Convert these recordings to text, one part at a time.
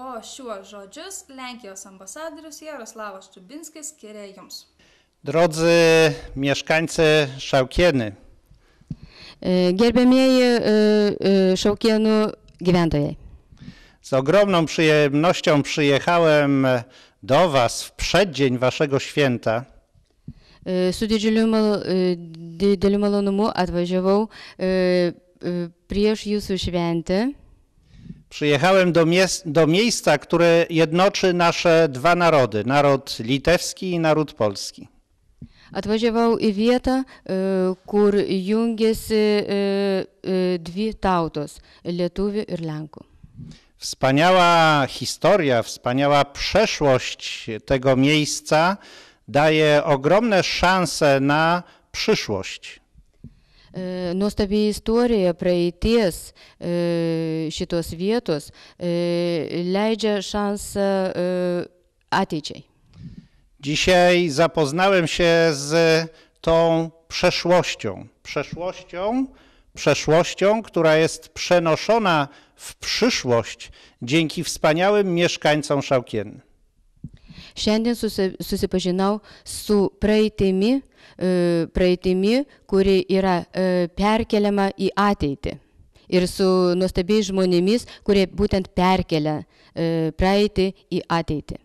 O šiuos žodžius Lenkijos ambasadorius Jaroslavas Čubinskis skiria jums. Drodzy mieszkańcy Šaukėnų, Gerbėmieji Šaukėnų gyventojai. z ogromną przyjemnością przyjechałem do Was w przeddzień Waszego święta, Su dideliu malonumu atvažiavau prieš jūsų šventę. przyjechałem do miejsca, które jednoczy nasze dwa narody, naród litewski i naród polski. Atvažiavau į vietą, kur jungiasi dvi tautos - lietuvių ir lenkų. Wspaniała historia, wspaniała przeszłość tego miejsca daje ogromne szanse na przyszłość. Nuostabi istorija praeities šitos vietos leidžia šansą ateičiai. Dzisiaj zapoznałem się z tą przeszłością, która jest przenoszona w przyszłość dzięki wspaniałym mieszkańcom Šaukėnų. Šiandien susipažinau su praeitimi, kuri yra perkeliama į ateitį. Ir su nuostabiais žmonėmis, kurie būtent perkelia praeitį į ateitį.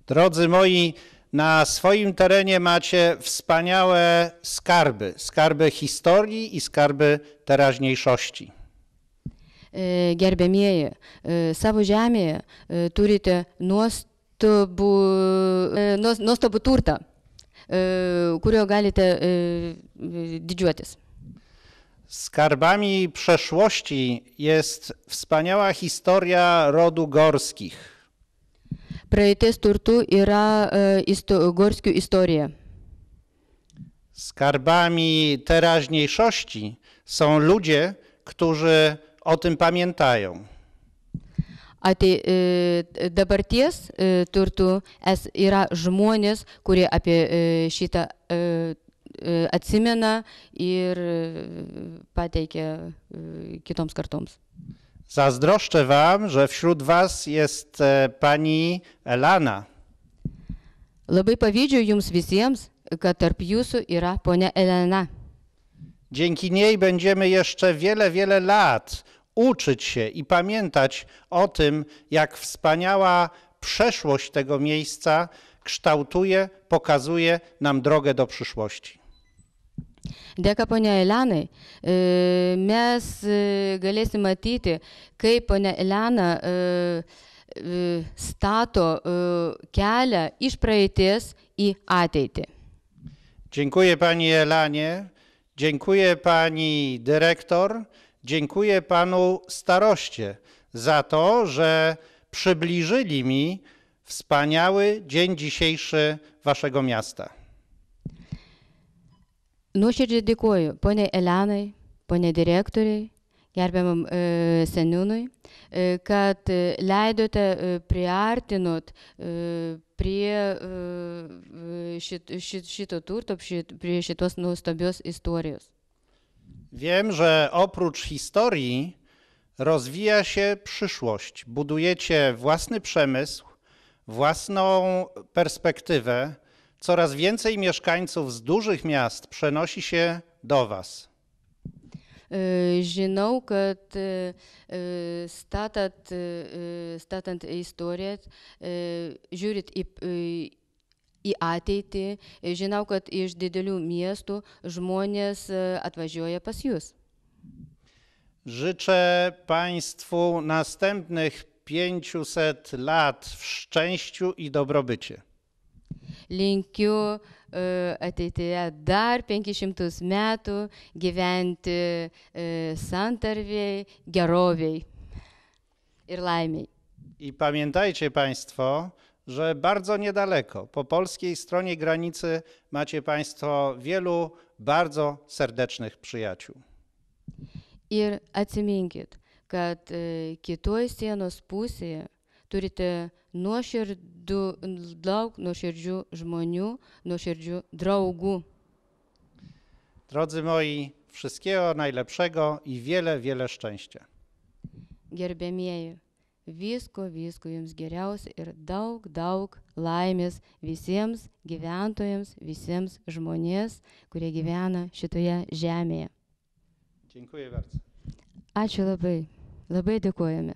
Drodzy moi, na swoim terenie macie wspaniałe skarby historii i skarby teraźniejszości. Gerbėmieji, savo žemėje turite nuostabų turtą, kurio galite didžiuotis. Skarbami przeszłości jest wspaniała historia rodu Gorskich. Praeities turtų yra Gorskių istorija. Skarbami teraźniejszości są ludzie, którzy o tym pamiętają. Dabarties turtų yra žmonės, kurie apie šitą atsimena ir pateikia kitoms kartoms. Zazdroszczę wam, że wśród was jest pani Elana. Labai pavydžiu jums visiems, kad tarp jūsų yra ponia Elena. Dzięki niej będziemy jeszcze wiele lat uczyć się i pamiętać o tym, jak wspaniała przeszłość tego miejsca kształtuje, pokazuje nam drogę do przyszłości. Dėka ponia Elenai, mes galėsime matyti, kaip ponia Elena stato kelią iš praeities į ateitį. Dziękuję pani Elanie, dziękuję pani dyrektor, dziękuję panu staroście za to, że przybliżyli mi wspaniały dzień dzisiejszy waszego miasta. Nuoširdžiai dėkuoju poniai Elenai, poniai direktoriai, gerbiamam seniūnui, kad leidote priartinot prie šito turto, prie šitos nuostabios istorijos. Wiem, że oprócz historii rozwija się przyszłość. Budujecie własny przemysł, własną perspektywę. Coraz więcej mieszkańców z dużych miast przenosi się do was. Žinau, kad statant istoriją, žiūrit į ateitį, žinau, kad iš didelių miestų žmonės atvažiuoja pas jūs. Życzę państwu następnych 500 lat w szczęściu i dobrobycie. Linkiu ateityje dar 500 metų gyventi santarvėj, geroviai ir laimiai. I pamiętajcie państwo, że bardzo niedaleko, po polskiej stronie granicy macie państwo wielu bardzo serdecznych przyjaciół. Ir atsiminkit, kad kitoj sienos pusėje turite daug nuoširdžių žmonių, nuoširdžių draugų. Drodzy moi, wszystkiego najlepszego i wiele szczęścia. Gerbėmieji, visko jums geriausio ir daug laimės visiems gyventojams, visiems žmonės, kurie gyvena šitoje žemėje. Dziękuję bardzo. Ačiū labai dėkojame.